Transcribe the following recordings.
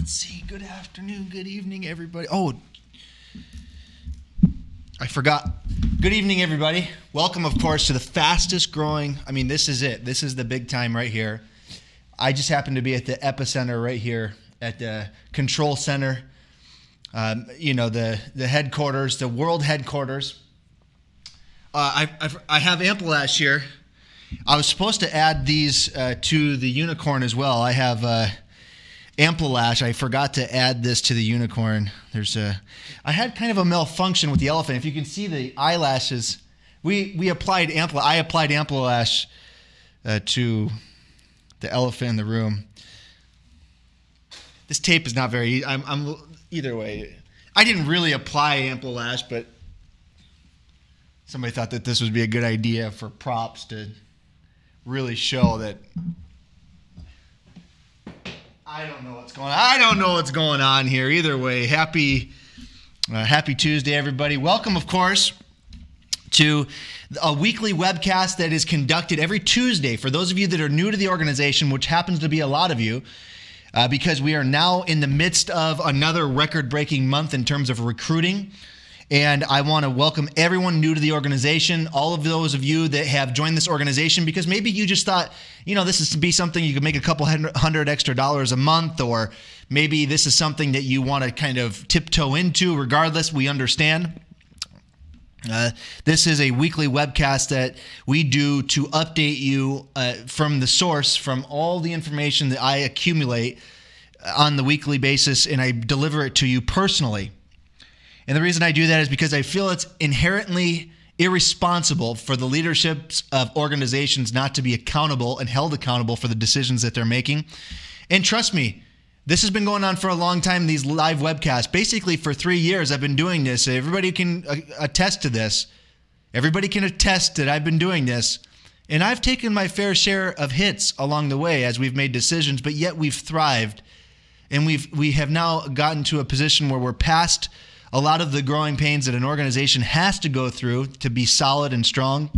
Let's see. Good afternoon, good evening, everybody. Oh, I forgot. Good evening, everybody. Welcome, of course, to the fastest growing. I mean, this is it. This is the big time right here. I just happen to be at the epicenter right here at the control center. The headquarters, the world headquarters. I have Ample-Lash here. I was supposed to add these to the unicorn as well. I have Ample-Lash. I forgot to add this to the unicorn. I had kind of a malfunction with the elephant. If you can see the eyelashes, I applied Ample-Lash to the elephant in the room. This tape is not very. I'm either way. I didn't really apply Ample-Lash, but somebody thought that this would be a good idea for props to really show that. I don't know what's going on here. Either way, happy Tuesday, everybody. Welcome, of course, to a weekly webcast that is conducted every Tuesday. For those of you that are new to the organization, which happens to be a lot of you, because we are now in the midst of another record-breaking month in terms of recruiting. And I want to welcome everyone new to the organization, all of those of you that have joined this organization because maybe you just thought, this is to be something you could make a couple hundred extra dollars a month, or maybe this is something that you want to kind of tiptoe into. Regardless, we understand. This is a weekly webcast that we do to update you from the source, from all the information that I accumulate on the weekly basis, and I deliver it to you personally. And the reason I do that is because I feel it's inherently irresponsible for the leaderships of organizations not to be accountable and held accountable for the decisions that they're making. And trust me, this has been going on for a long time, these live webcasts. Basically, for 3 years, I've been doing this. Everybody can attest to this. Everybody can attest that I've been doing this. And I've taken my fair share of hits along the way as we've made decisions, but yet we've thrived. And we have now gotten to a position where we're past a lot of the growing pains that an organization has to go through to be solid and strong.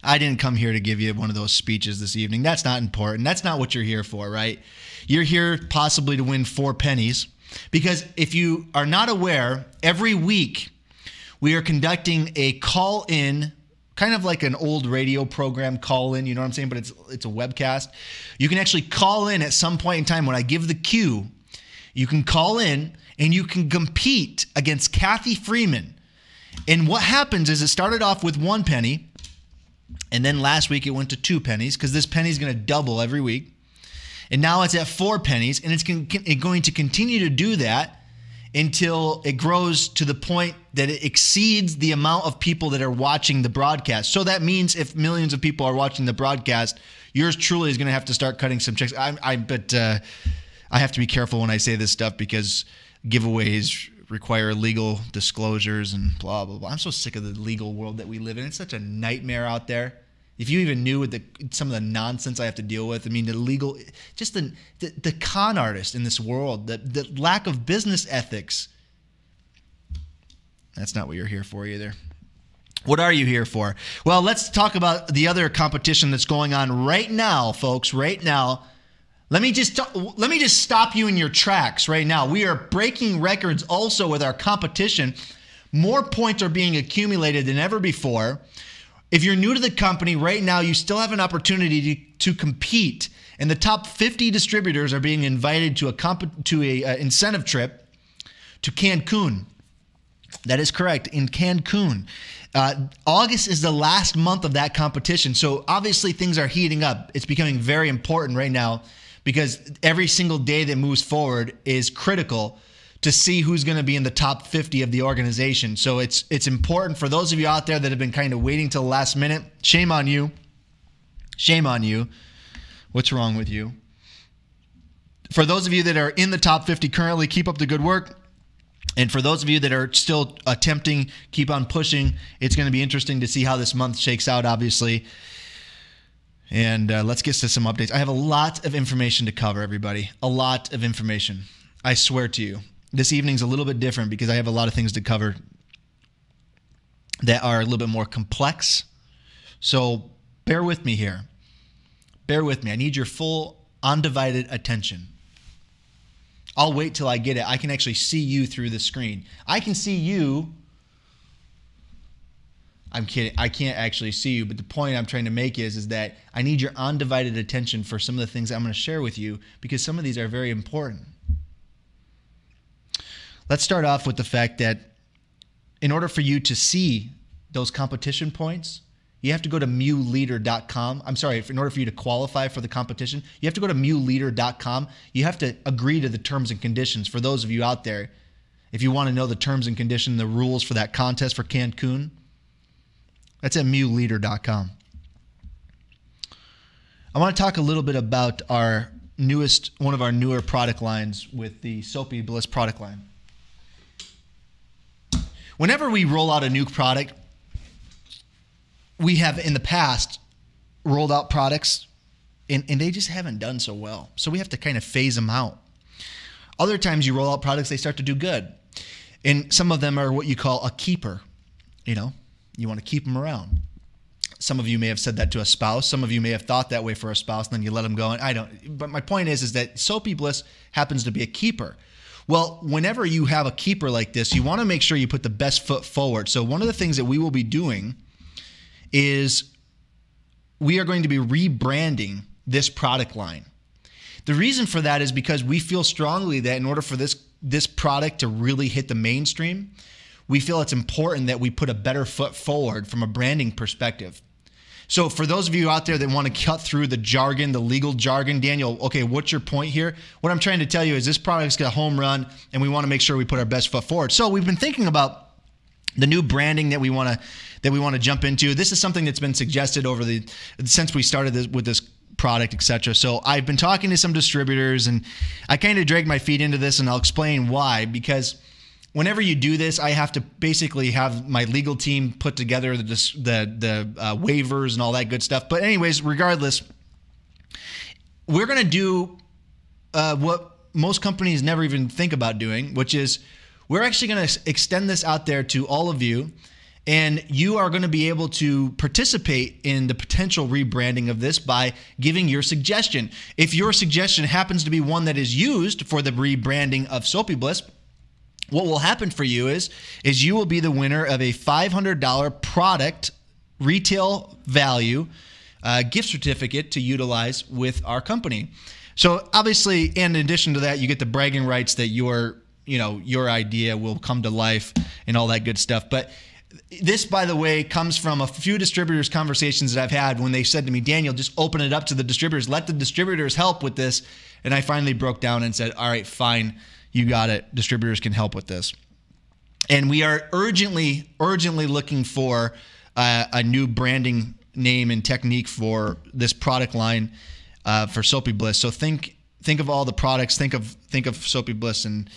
I didn't come here to give you one of those speeches this evening. That's not important. That's not what you're here for, right? You're here possibly to win 4 pennies. Because if you are not aware, every week we are conducting a call-in, kind of like an old radio program call-in, you know what I'm saying? But it's a webcast. You can actually call in at some point in time when I give the cue. You can call in and you can compete against Kathy Freeman. And what happens is it started off with 1 penny, and then last week it went to 2 pennies because this penny is going to double every week. And now it's at 4 pennies, and it's going to continue to do that until it grows to the point that it exceeds the amount of people that are watching the broadcast. So that means if millions of people are watching the broadcast, yours truly is going to have to start cutting some checks. But I have to be careful when I say this stuff because giveaways require legal disclosures and blah, blah, blah. I'm so sick of the legal world that we live in. It's such a nightmare out there. If you even knew some of the nonsense I have to deal with, I mean, the con artist in this world, the lack of business ethics. That's not what you're here for either. What are you here for? Well, let's talk about the other competition that's going on right now, folks, right now. Let me just stop you in your tracks right now. We are breaking records also with our competition. More points are being accumulated than ever before. If you're new to the company right now, you still have an opportunity to compete. And the top 50 distributors are being invited to a incentive trip to Cancun. That is correct, in Cancun. August is the last month of that competition. So obviously things are heating up. It's becoming very important right now, because every single day that moves forward is critical to see who's going to be in the top 50 of the organization. So it's important for those of you out there that have been kind of waiting till the last minute. Shame on you. Shame on you. What's wrong with you? For those of you that are in the top 50 currently, keep up the good work. And for those of you that are still attempting, keep on pushing. It's going to be interesting to see how this month shakes out, obviously. And let's get to some updates. I have a lot of information to cover, everybody. A lot of information. I swear to you. This evening's a little bit different because I have a lot of things to cover that are a little bit more complex. So bear with me here. Bear with me. I need your full, undivided attention. I'll wait till I get it. I can actually see you through the screen. I can see you. I'm kidding. I can't actually see you, but the point I'm trying to make is that I need your undivided attention for some of the things I'm going to share with you, because some of these are very important. Let's start off with the fact that in order for you to see those competition points, you have to go to MewLeader.com. I'm sorry, in order for you to qualify for the competition, you have to go to MewLeader.com. You have to agree to the terms and conditions. For those of you out there, if you want to know the terms and conditions, the rules for that contest for Cancun, that's at MewLeader.com. I want to talk a little bit about one of our newer product lines with the Soapy Bliss product line. Whenever we roll out a new product, we have in the past rolled out products and they just haven't done so well. So we have to kind of phase them out. Other times you roll out products, they start to do good. And some of them are what you call a keeper. You know, you want to keep them around. Some of you may have said that to a spouse. Some of you may have thought that way for a spouse, and then you let them go. And I don't. But my point is that Soapy Bliss happens to be a keeper. Well, whenever you have a keeper like this, you want to make sure you put the best foot forward. So one of the things that we will be doing is we are going to be rebranding this product line. The reason for that is because we feel strongly that in order for this product to really hit the mainstream, we feel it's important that we put a better foot forward from a branding perspective. So for those of you out there that want to cut through the jargon, the legal jargon, Daniel, okay, what's your point here? What I'm trying to tell you is this product's got a home run, and we want to make sure we put our best foot forward. So we've been thinking about the new branding that we want to jump into. This is something that's been suggested since we started with this product, etc. So I've been talking to some distributors, and I kind of dragged my feet into this, and I'll explain why. Because whenever you do this, I have to basically have my legal team put together the waivers and all that good stuff. But anyways, regardless, we're going to do what most companies never even think about doing, which is we're actually going to extend this out there to all of you, and you are going to be able to participate in the potential rebranding of this by giving your suggestion. If your suggestion happens to be one that is used for the rebranding of Soapy Bliss, what will happen for you is you will be the winner of a $500 product retail value gift certificate to utilize with our company. So obviously, in addition to that, you get the bragging rights that your idea will come to life and all that good stuff. But this, by the way, comes from a few distributors' conversations that I've had when they said to me, Daniel, just open it up to the distributors. Let the distributors help with this. And I finally broke down and said, all right, fine. You got it. Distributors can help with this. And we are urgently looking for a new branding name and technique for this product line for Soapy Bliss. So think of all the products. Think of Soapy Bliss and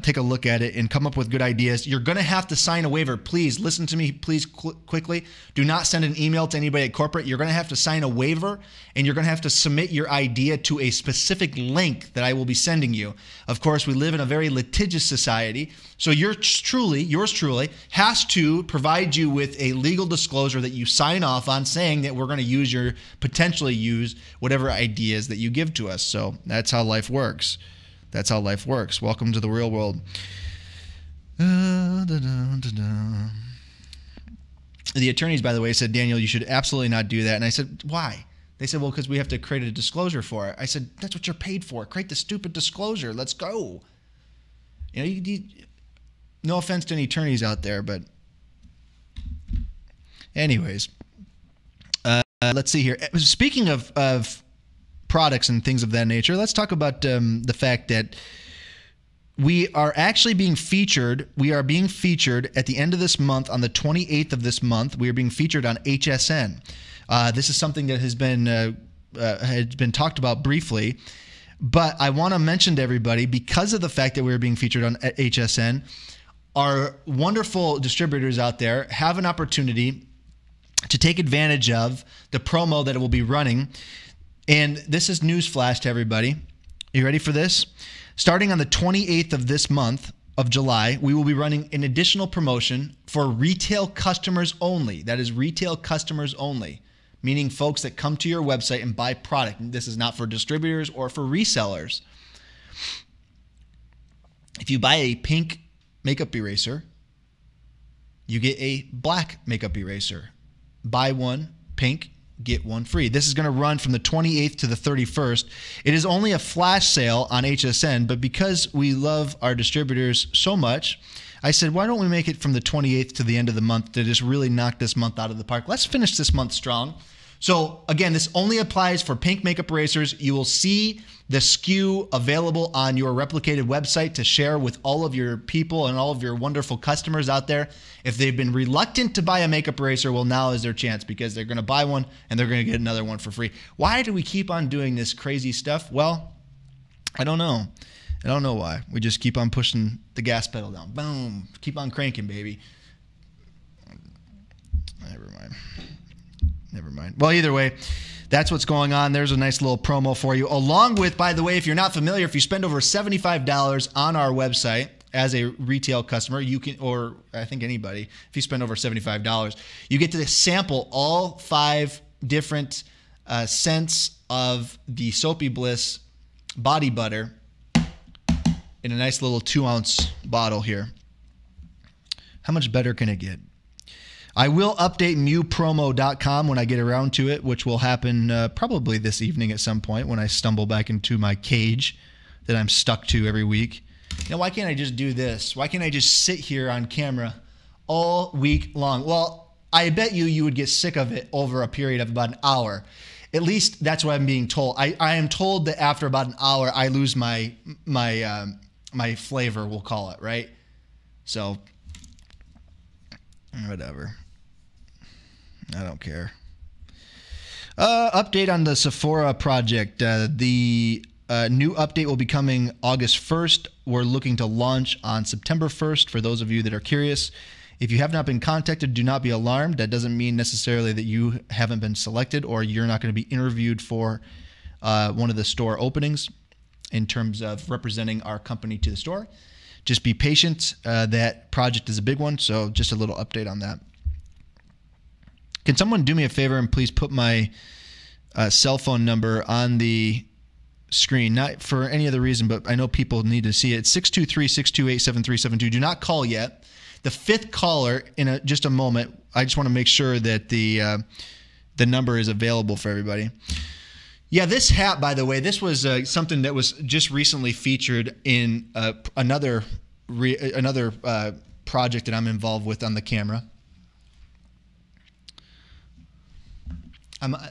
take a look at it and come up with good ideas. You're going to have to sign a waiver. Please listen to me, please, quickly. Do not send an email to anybody at corporate. You're going to have to sign a waiver, and you're going to have to submit your idea to a specific link that I will be sending you. Of course, we live in a very litigious society, so yours truly has to provide you with a legal disclosure that you sign off on, saying that we're going to potentially use whatever ideas that you give to us. So that's how life works. That's how life works. Welcome to the real world. The attorneys, by the way, said, Daniel, you should absolutely not do that. And I said, why? They said, well, because we have to create a disclosure for it. I said, that's what you're paid for. Create the stupid disclosure. Let's go. No offense to any attorneys out there, but anyways, let's see here. Speaking of products and things of that nature, let's talk about the fact that we are actually being featured. We are being featured at the end of this month, on the 28th of this month. We are being featured on HSN. This is something that has been talked about briefly, but I want to mention to everybody, because of the fact that we're being featured on HSN, our wonderful distributors out there have an opportunity to take advantage of the promo that it will be running. And this is newsflash to everybody. You ready for this? Starting on the 28th of this month of July, we will be running an additional promotion for retail customers only. That is retail customers only, meaning folks that come to your website and buy product. This is not for distributors or for resellers. If you buy a pink makeup eraser, you get a black makeup eraser. Buy one pink, get one free. This is going to run from the 28th to the 31st. It is only a flash sale on HSN, but because we love our distributors so much, I said, why don't we make it from the 28th to the end of the month to just really knock this month out of the park? Let's finish this month strong. So again, this only applies for pink makeup erasers. You will see the SKU available on your Replicated website to share with all of your people and all of your wonderful customers out there. If they've been reluctant to buy a makeup eraser, well, now is their chance, because they're going to buy one and they're going to get another one for free. Why do we keep on doing this crazy stuff? Well, I don't know. I don't know why. We just keep on pushing the gas pedal down. Boom. Keep on cranking, baby. Never mind. Well, either way, that's what's going on. There's a nice little promo for you. Along with, by the way, if you're not familiar, if you spend over $75 on our website as a retail customer, you can, or I think anybody, if you spend over $75, you get to sample all 5 different scents of the Soapy Bliss body butter in a nice little 2-ounce bottle here. How much better can it get? I will update mewpromo.com when I get around to it, which will happen probably this evening at some point when I stumble back into my cage that I'm stuck to every week. You know, why can't I just do this? Why can't I just sit here on camera all week long? Well, I bet you would get sick of it over a period of about an hour. At least that's what I'm being told. I am told that after about an hour, I lose my flavor, we'll call it, right? So, whatever. I don't care. Update on the Sephora project. The new update will be coming August 1st. We're looking to launch on September 1st for those of you that are curious. If you have not been contacted, do not be alarmed. That doesn't mean necessarily that you haven't been selected or you're not going to be interviewed for one of the store openings in terms of representing our company to the store. Just be patient. That project is a big one, so just a little update on that. Can someone do me a favor and please put my cell phone number on the screen? Not for any other reason, but I know people need to see it. 623-628-7372. Do not call yet. The 5th caller in just a moment. I just want to make sure that the number is available for everybody. Yeah, this hat, by the way, this was something that was just recently featured in another project that I'm involved with on the camera.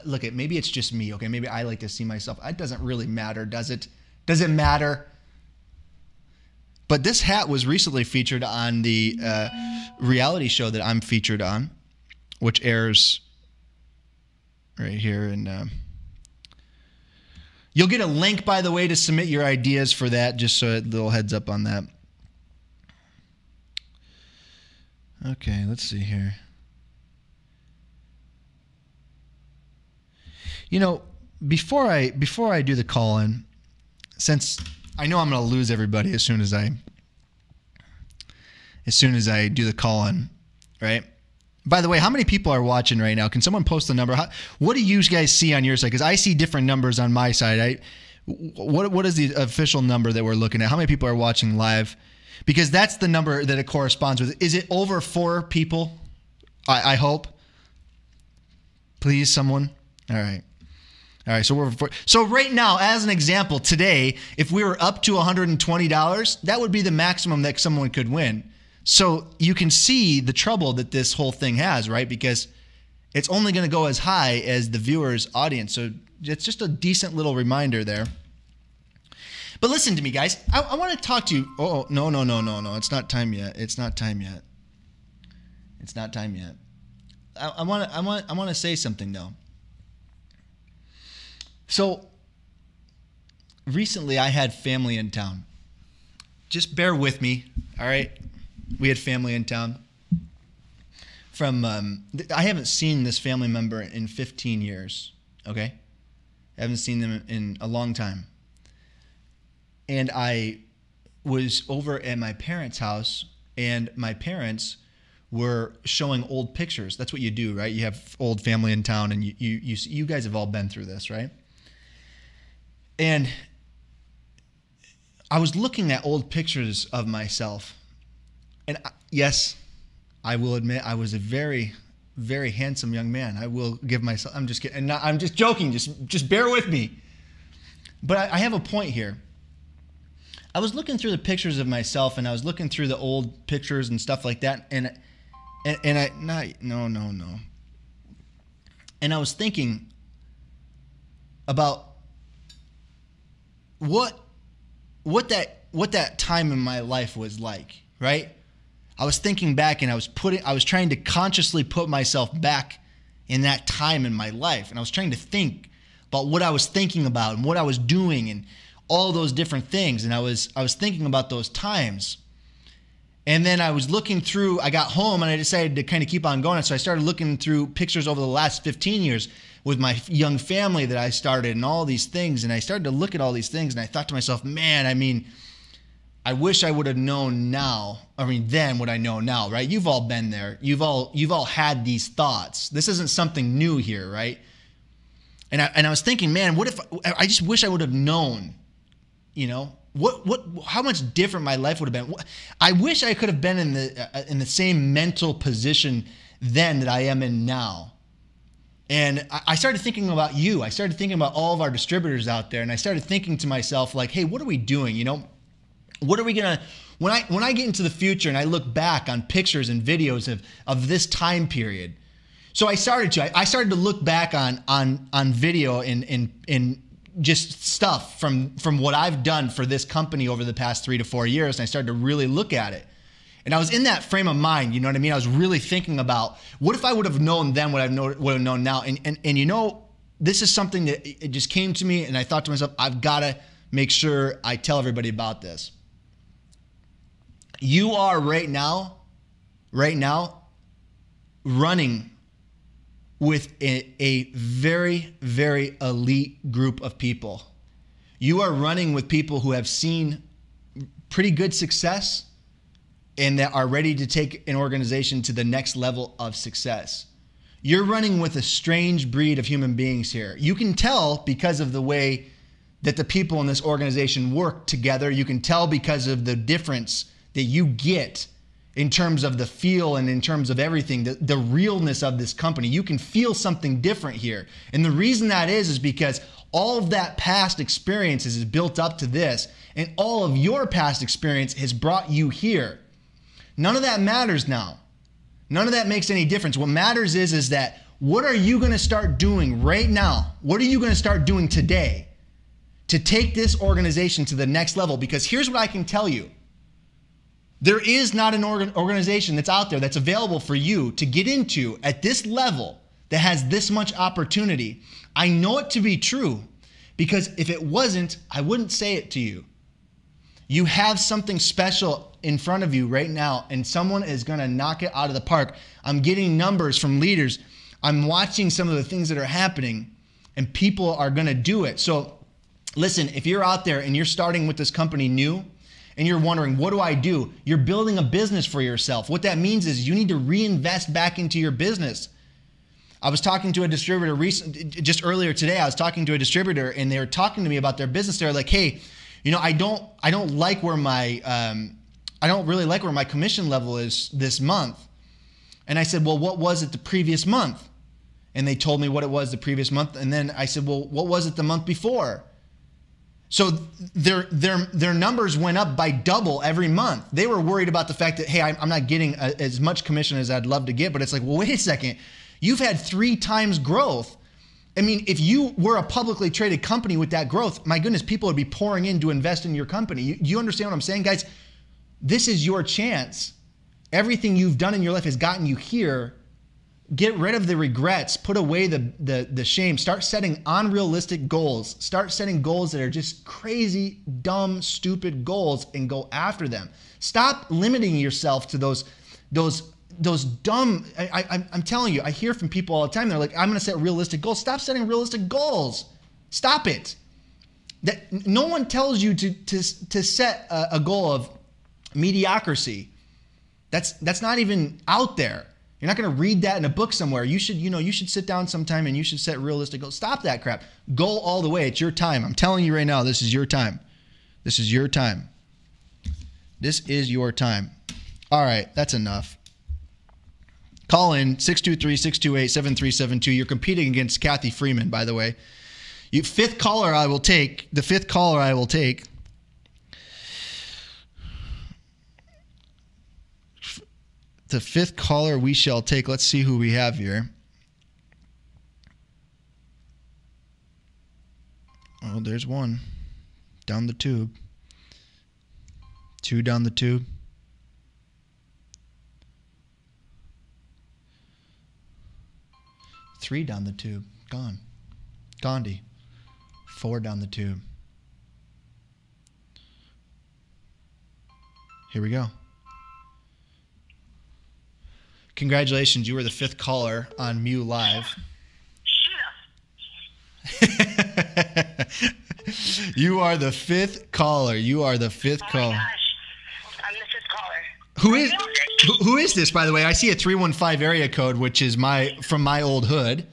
Look, maybe it's just me, okay? Maybe I like to see myself. It doesn't really matter, does it? Does it matter? But this hat was recently featured on the reality show that I'm featured on, which airs right here. And you'll get a link, by the way, to submit your ideas for that, just so a little heads up on that. Okay, let's see here. You know, before I do the call-in, since I know I'm going to lose everybody as soon as I do the call-in, right? By the way, how many people are watching right now? Can someone post the number? What do you guys see on your side? Because I see different numbers on my side. What is the official number that we're looking at? How many people are watching live? Because that's the number that it corresponds with. Is it over 4 people? I hope. Please, someone. All right. All right, so right now, as an example, today, if we were up to $120, that would be the maximum that someone could win. So you can see the trouble that this whole thing has, right? Because it's only going to go as high as the viewer's audience. So it's just a decent little reminder there. But listen to me, guys. I want to talk to you. Oh, no. It's not time yet. It's not time yet. It's not time yet. I want to say something, though. So, recently I had family in town. Just bear with me, all right? We had family in town. I haven't seen this family member in 15 years, okay? I haven't seen them in a long time. And I was over at my parents' house, and my parents were showing old pictures. That's what you do, right? You have old family in town, and you guys have all been through this, right? And I was looking at old pictures of myself, and yes, I will admit I was a very, very handsome young man. I will give myself. I'm just kidding. I'm just joking. Just bear with me. But I have a point here. I was looking through the pictures of myself, and I was looking through the old pictures and stuff like that, and I no. And I was thinking about what that time in my life was like, right? I was thinking back, and I was trying to consciously put myself back in that time in my life, and I was trying to think about what I was thinking about and what I was doing and all those different things, and I was thinking about those times. And then I was looking through, I got home and I decided to kind of keep on going. So I started looking through pictures over the last 15 years with my young family that I started and all these things. And I started to look at all these things and I thought to myself, man, I mean, I wish I would have known now. I mean, then what I know now, right? You've all been there. You've all had these thoughts. This isn't something new here, right? And I was thinking, man, what if I just wish I would have known, you know? How much different my life would have been. I wish I could have been in the same mental position then that I am in now. And I started thinking about you. I started thinking about all of our distributors out there, and I started thinking to myself, like, hey, what are we doing? You know, what are we gonna when I get into the future and I look back on pictures and videos of this time period. So I started to look back on video in just stuff from what I've done for this company over the past 3 to 4 years, and I started to really look at it. And I was in that frame of mind, you know what I mean? I was really thinking about, what if I would have known then what I would have known now? And you know, this is something that it just came to me, and I thought to myself, I've got to make sure I tell everybody about this. You are right now running with a very, very elite group of people. You are running with people who have seen pretty good success and that are ready to take an organization to the next level of success. You're running with a strange breed of human beings here. You can tell because of the way that the people in this organization work together. You can tell because of the difference that you get in terms of the feel and in terms of everything, the realness of this company. You can feel something different here. And the reason that is because all of that past experiences is built up to this, and all of your past experience has brought you here. None of that matters now. None of that makes any difference. What matters is that what are you going to start doing right now? What are you going to start doing today to take this organization to the next level? Because here's what I can tell you. There is not an organization that's out there that's available for you to get into at this level that has this much opportunity. I know it to be true because if it wasn't, I wouldn't say it to you. You have something special in front of you right now, and someone is going to knock it out of the park. I'm getting numbers from leaders. I'm watching some of the things that are happening, and people are going to do it. So listen, if you're out there and you're starting with this company new, and you're wondering, what do I do? You're building a business for yourself. What that means is you need to reinvest back into your business. I was talking to a distributor just earlier today. I was talking to a distributor, and they were talking to me about their business. They're like, hey, you know, I don't like where my I don't really like where my commission level is this month. And I said, well, what was it the previous month? And they told me what it was the previous month. And then I said, well, what was it the month before? So their numbers went up by double every month. They were worried about the fact that, hey, I'm not getting as much commission as I'd love to get. But it's like, well, wait a second. You've had 3 times growth. I mean, if you were a publicly traded company with that growth, my goodness, people would be pouring in to invest in your company. You understand what I'm saying, guys? This is your chance. Everything you've done in your life has gotten you here. Get rid of the regrets. Put away the shame. Start setting unrealistic goals. Start setting goals that are just crazy, dumb, stupid goals and go after them. Stop limiting yourself to those dumb. I'm telling you, I hear from people all the time. They're like, I'm going to set realistic goals. Stop setting realistic goals. Stop it. That no one tells you to set a goal of mediocrity. That's not even out there. You're not going to read that in a book somewhere. You should sit down sometime and you should set realistic goals. Stop that crap. Go all the way. It's your time. I'm telling you right now, this is your time. This is your time. This is your time. All right, that's enough. Call in 623-628-7372. You're competing against Kathy Freeman, by the way. Fifth caller I will take. The fifth caller I will take. The fifth caller we shall take. Let's see who we have here. Oh, there's one. Down the tube. Two down the tube. Three down the tube. Gone. Gandhi. Four down the tube. Here we go. Congratulations, you were the fifth caller on Mew Live. You are the fifth caller. You are the fifth caller. Oh my gosh. I'm the fifth caller. Who is this, by the way? I see a 315 area code, which is from my old hood. Okay,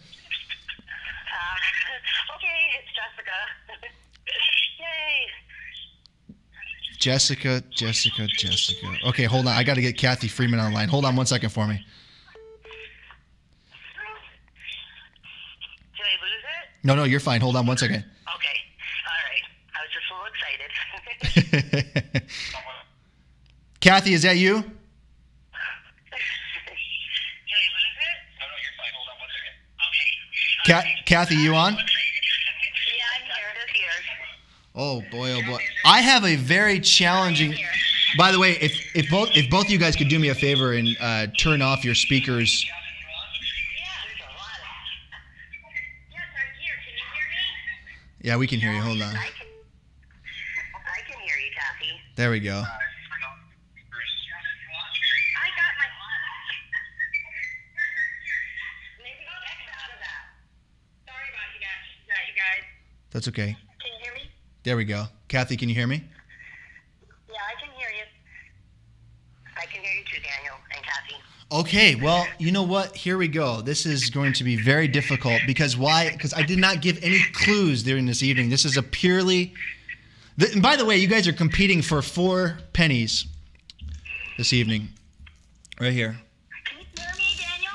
it's Jessica. Yay. Jessica. Okay, hold on. I got to get Kathy Freeman online. Hold on one second for me. Did I lose it? No, you're fine. Hold on one second. Okay. All right. I was just a little excited. Kathy, is that you? Did I lose it? No, you're fine. Hold on one second. Okay. Kathy, you on? Yeah, I'm here. It is here. Oh boy. I have a very challenging. By the way, if both you guys could do me a favor and turn off your speakers. Yeah, there's a lot of. Yes, I'm here. Can you hear me? Yeah, we can hear you. Hold on. I can hear you, Kathy. There we go. I got my. Maybe X out of that. Sorry about you guys. That's okay. Can you hear me? There we go. Kathy, can you hear me? Yeah, I can hear you. I can hear you too, Daniel and Kathy. Okay, well, you know what? Here we go. This is going to be very difficult because why? Because I did not give any clues during this evening. This is a purely. And by the way, you guys are competing for 4 pennies this evening, right here. Can you hear me, Daniel?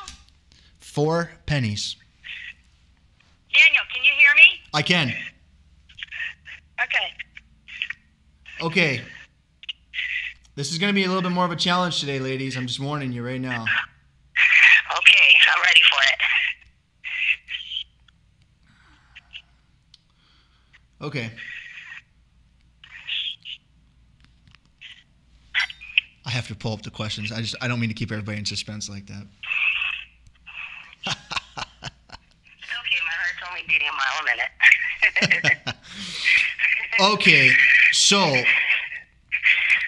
4 pennies. Daniel, can you hear me? I can. Okay. Okay. This is going to be a little bit more of a challenge today, ladies. I'm just warning you right now. Okay, I'm ready for it. Okay. I have to pull up the questions. I don't mean to keep everybody in suspense like that. It's okay, my heart's only beating a mile a minute. Okay, so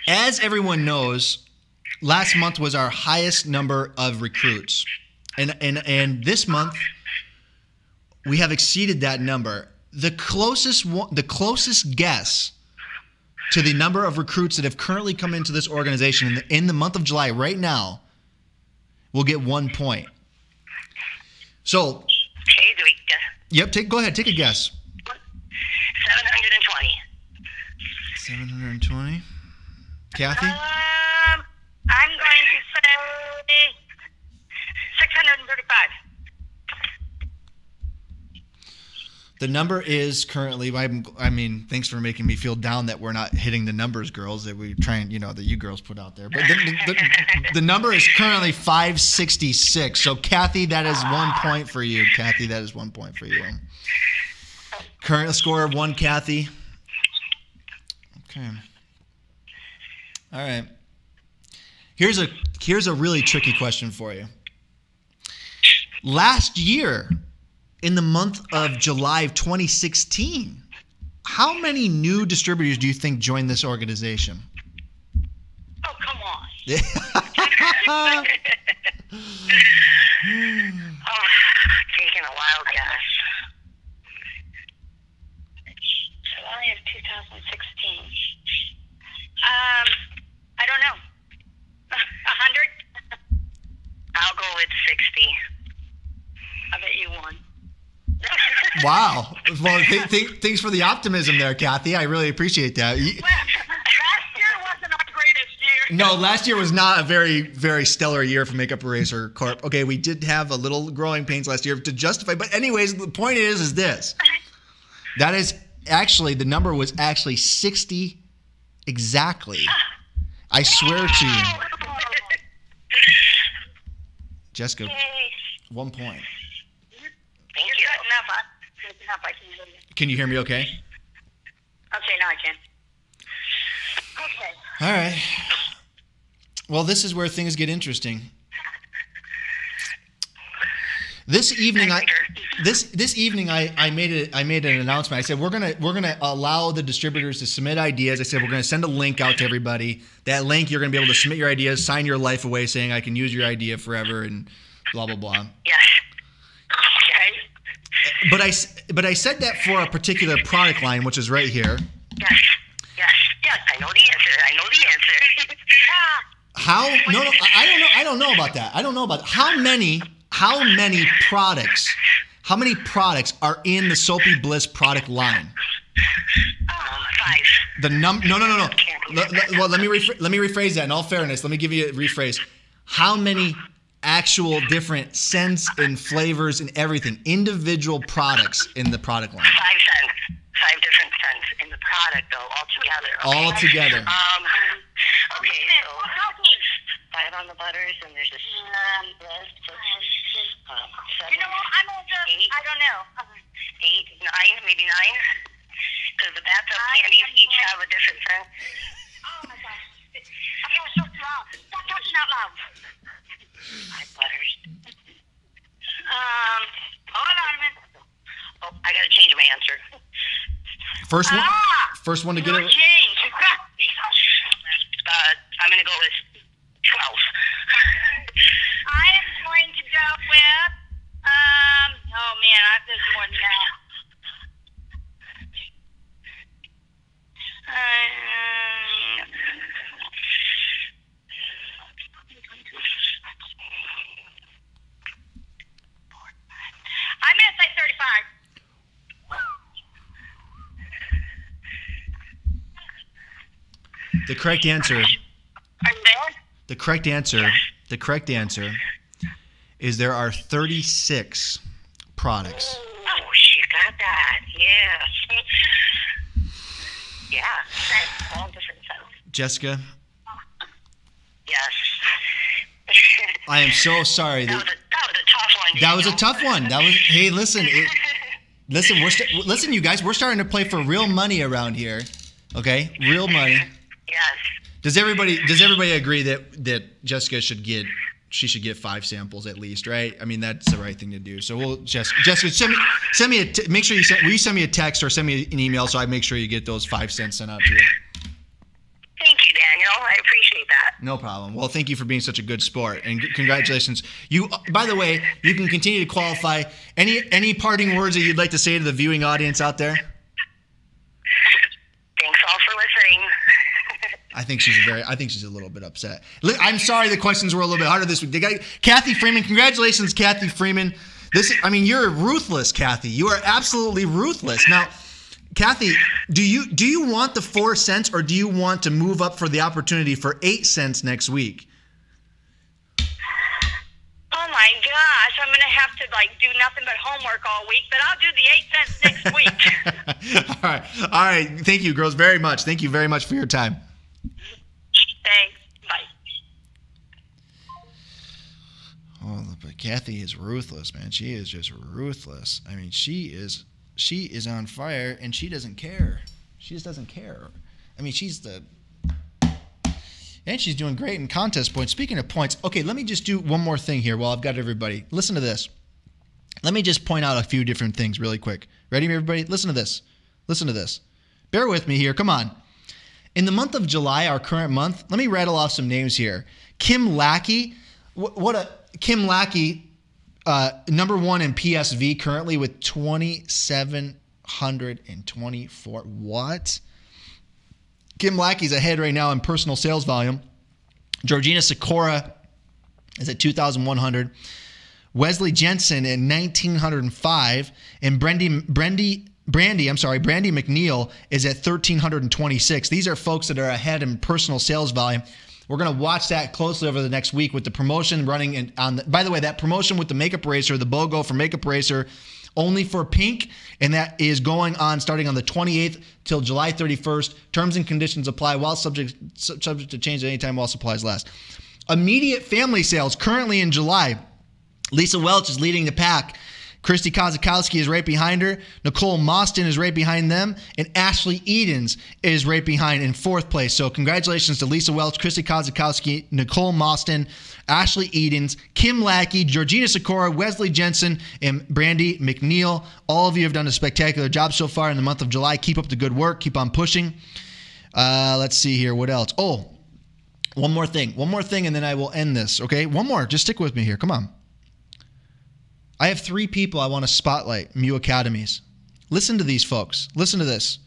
as everyone knows, last month was our highest number of recruits, and this month we have exceeded that number. The closest guess to the number of recruits that have currently come into this organization in the month of July right now will get 1 point. So, Okay, do we guess? yep, go ahead, take a guess. 720. 720. Kathy? I'm going to say 635. The number is currently, I mean, thanks for making me feel down that we're not hitting the numbers, girls, that we try and, that you girls put out there. But the number is currently 566. So, Kathy, that is 1 point for you. Kathy, that is 1 point for you. Current score of 1, Kathy. Okay. All right. Here's a really tricky question for you. Last year, in the month of July of 2016, how many new distributors do you think joined this organization? Oh, come on. Yeah. Taking a wild guess. July of 2016. I don't know. 100? I'll go with 60. I bet you won. Wow. Well, thanks for the optimism there, Kathy. I really appreciate that. Last year wasn't our greatest year. No, last year was not a very, very stellar year for Makeup Eraser Corp. Okay, we did have a little growing pains last year to justify. But anyways, the point is this. That is actually, the number was actually 60 exactly. I swear to you. Jessica, 1 point. Thank you. Can you hear me okay? Okay, now I can. Okay. All right. Well, this is where things get interesting. This evening, I made an announcement. I said we're gonna allow the distributors to submit ideas. I said we're gonna send a link out to everybody. That link, you're gonna be able to submit your ideas, sign your life away, saying I can use your idea forever, and blah blah blah. Yes. Okay. But I said that for a particular product line, which is right here. Yes. I know the answer. How? No. I don't know about that. How many products are in the Soapy Bliss product line? 5. No. Well, let me rephrase that. In all fairness, let me give you a rephrase. How many actual different scents and flavors and everything, individual products in the product line? 5 cents. 5 different scents in the product, though, altogether. Okay? Altogether. Okay, so 5 on the butters, and there's this list. You know what? I'm all just, 8. I don't know. 8, 9, maybe 9. Because the bathtub candies each have a different scent. Oh my gosh. I'm going so loud. Stop talking out loud. 5 butters. Hold on a minute. Oh, I gotta change my answer. First one to get it. Change. I'm gonna go with 12. I am going to go with. Oh man, there's more than that. I'm gonna say 35. The correct answer. Are you there? The correct answer is there are 36 products. Oh, she got that. Yes. Yeah. All different scents. Jessica, Yes. I am so sorry. That was a tough one. That was a tough one. Hey, listen. Listen, you guys, we're starting to play for real money around here. Okay? Real money. Yes. Does everybody agree that Jessica should get 5 samples at least, right? I mean, that's the right thing to do. So we'll Jessica, send me make sure will you send me a text or send me an email so I make sure you get those 5 cents sent out to you. Thank you, Daniel. I appreciate that. No problem. Well, thank you for being such a good sport, and congratulations. By the way, you can continue to qualify. Any parting words that you'd like to say to the viewing audience out there? Thanks all for listening. I think she's a little bit upset. I'm sorry the questions were a little bit harder this week. They got Kathy Freeman. Congratulations, Kathy Freeman. You're ruthless, Kathy. You are absolutely ruthless. Now, Kathy, do you want the 4 cents or do you want to move up for the opportunity for 8 cents next week? Oh my gosh, I'm gonna have to do nothing but homework all week, but I'll do the 8 cents next week. All right. Thank you, girls, very much. Thank you very much for your time. Thanks. Bye. Oh, but Kathy is ruthless, man. She is just ruthless. I mean, she is on fire, and she doesn't care. She just doesn't care. I mean, and she's doing great in contest points. Speaking of points, okay, let me just do one more thing here while I've got everybody. Listen to this. Let me just point out a few different things really quick. Ready, everybody? Listen to this. Bear with me here. Come on. In the month of July, our current month, let me rattle off some names here. Kim Lackey. Kim Lackey, number 1 in PSV currently with 2,724. What? Kim Lackey's ahead right now in personal sales volume. Georgina Sikora is at 2,100. Wesley Jensen in 1905, and Brandy McNeil is at 1,326. These are folks that are ahead in personal sales volume. We're going to watch that closely over the next week with the promotion running by the way, that promotion with the Makeup Racer, the BOGO for Makeup Racer, only for pink, and that is going on starting on the 28th till July 31st. Terms and conditions apply while subject to change at any time while supplies last. Immediate family sales currently in July. Lisa Welch is leading the pack. Christy Kozakowski is right behind her. Nicole Mostyn is right behind them. And Ashley Edens is right behind in 4th place. So congratulations to Lisa Welch, Christy Kozakowski, Nicole Mostyn, Ashley Edens, Kim Lackey, Georgina Sikora, Wesley Jensen, and Brandy McNeil. All of you have done a spectacular job so far in the month of July. Keep up the good work. Keep on pushing. Let's see here. What else? Oh, one more thing, and then I will end this, okay? One more. Just stick with me here. Come on. I have 3 people I want to spotlight, Mew Academies. Listen to these folks. Listen to this.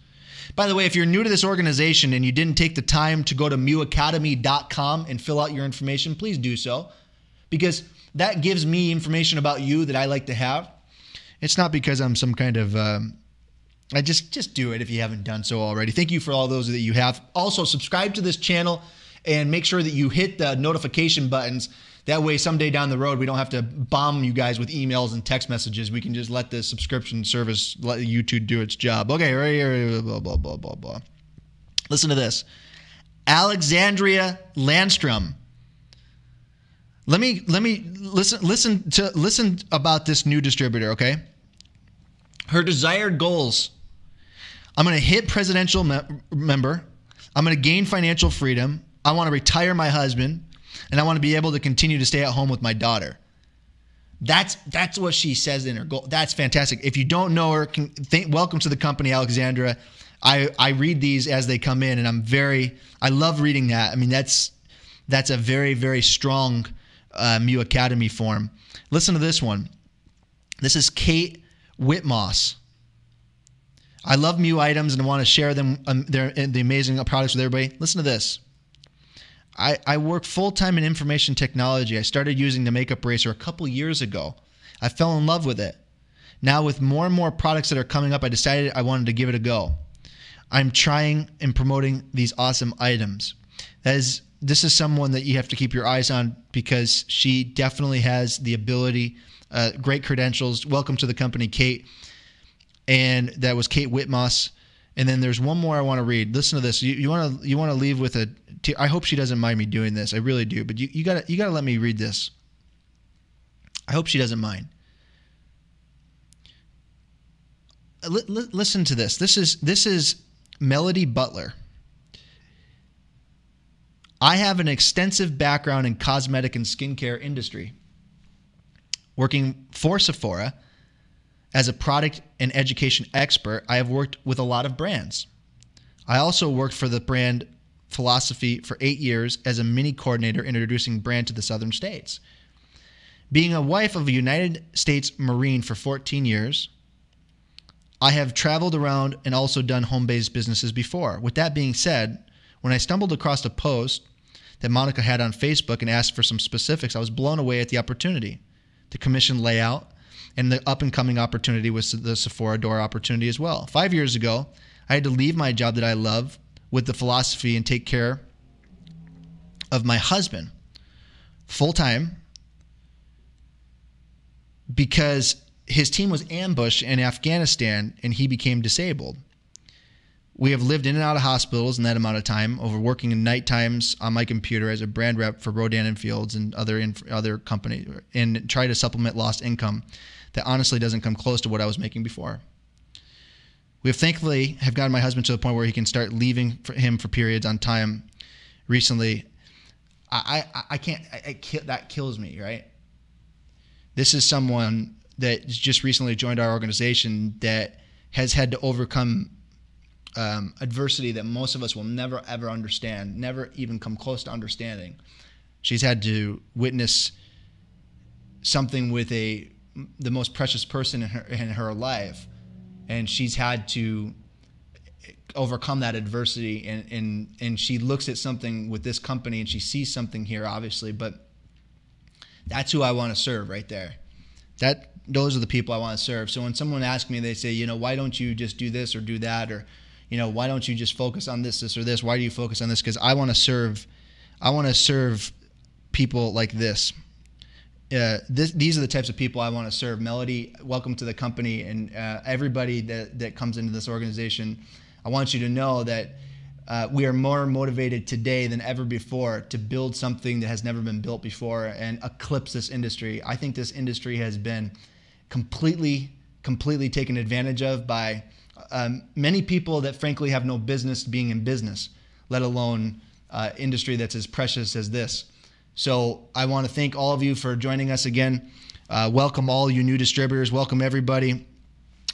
By the way, if you're new to this organization and you didn't take the time to go to mewacademy.com and fill out your information, please do so, because that gives me information about you that I like to have. It's not because I'm some kind of I just do it if you haven't done so already. Thank you for all those that you have. Also, subscribe to this channel and make sure that you hit the notification buttons. That way, someday down the road, we don't have to bomb you guys with emails and text messages. We can just let the subscription service, let YouTube do its job. Okay, right here, blah, blah, blah, blah, blah. Listen to this. Alexandria Landstrom. Let me listen about this new distributor, okay? Her desired goals. I'm going to hit presidential member. I'm going to gain financial freedom. I want to retire my husband. And I want to be able to continue to stay at home with my daughter. That's what she says in her goal. That's fantastic. If you don't know her, welcome to the company, Alexandra. I read these as they come in, and I love reading that. I mean, that's a very, very strong Mew Academy form. Listen to this one. This is Kate Whitmoss. I love Mew items and I want to share them, the amazing products with everybody. Listen to this. I work full-time in information technology. I started using the Makeup Racer a couple years ago. I fell in love with it. Now with more and more products that are coming up, I decided I wanted to give it a go. I'm trying and promoting these awesome items. This is someone that you have to keep your eyes on because she definitely has the ability, great credentials. Welcome to the company, Kate. And that was Kate Whitmoss. And then there's one more I want to read. Listen to this. You want to leave with a. I hope she doesn't mind me doing this. I really do. But you gotta let me read this. I hope she doesn't mind. Listen to this. This is Melody Butler. I have an extensive background in cosmetic and skincare industry, working for Sephora. As a product and education expert, I have worked with a lot of brands. I also worked for the brand Philosophy for 8 years as a mini coordinator introducing brand to the southern states. Being a wife of a United States Marine for 14 years, I have traveled around and also done home-based businesses before. With that being said, when I stumbled across a post that Monica had on Facebook and asked for some specifics, I was blown away at the opportunity. The commission layout, and the up-and-coming opportunity was the Sephora door opportunity as well. 5 years ago, I had to leave my job that I love with the Philosophy and take care of my husband full-time because his team was ambushed in Afghanistan and he became disabled. We have lived in and out of hospitals in that amount of time, over working in night times on my computer as a brand rep for Rodan and Fields and other companies, and try to supplement lost income that honestly doesn't come close to what I was making before. We have thankfully gotten my husband to the point where he can start leaving him for periods on time. Recently, I can't. That kills me, right? This is someone that just recently joined our organization that has had to overcome adversity that most of us will never ever understand, never even come close to understanding. She's had to witness something with the most precious person in her life, and she's had to overcome that adversity, and she looks at something with this company and she sees something here, obviously, but that's who I want to serve right there. Those are the people I want to serve. So when someone asks me, they say, you know, why don't you just do this or do that, or, you know, why don't you just focus on this or this? Why do you focus on this? Because I want to serve people like this. These are the types of people I want to serve. Melody, welcome to the company, and everybody that comes into this organization. I want you to know that we are more motivated today than ever before to build something that has never been built before and eclipse this industry. I think this industry has been completely taken advantage of by many people that frankly have no business being in business, let alone industry that's as precious as this. So I want to thank all of you for joining us again. Welcome all you new distributors. Welcome everybody.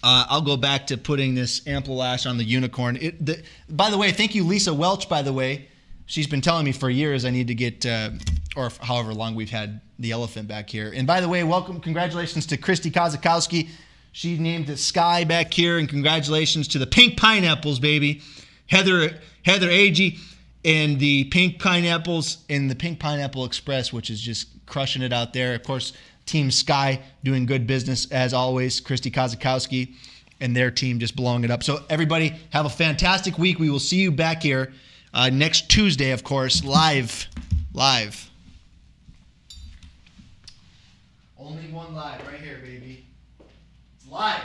I'll go back to putting this Amplilash on the Unicorn. By the way, thank you, Lisa Welch, by the way. She's been telling me for years I need to get, or however long we've had the elephant back here. And by the way, congratulations to Christy Kozakowski. She named it Sky back here, and congratulations to the Pink Pineapples, baby. Heather Agee and the Pink Pineapples and the Pink Pineapple Express, which is just crushing it out there. Of course, Team Sky doing good business as always. Christy Kozakowski and their team just blowing it up. So everybody have a fantastic week. We will see you back here next Tuesday, of course, live. Only one live right here, baby. It's live.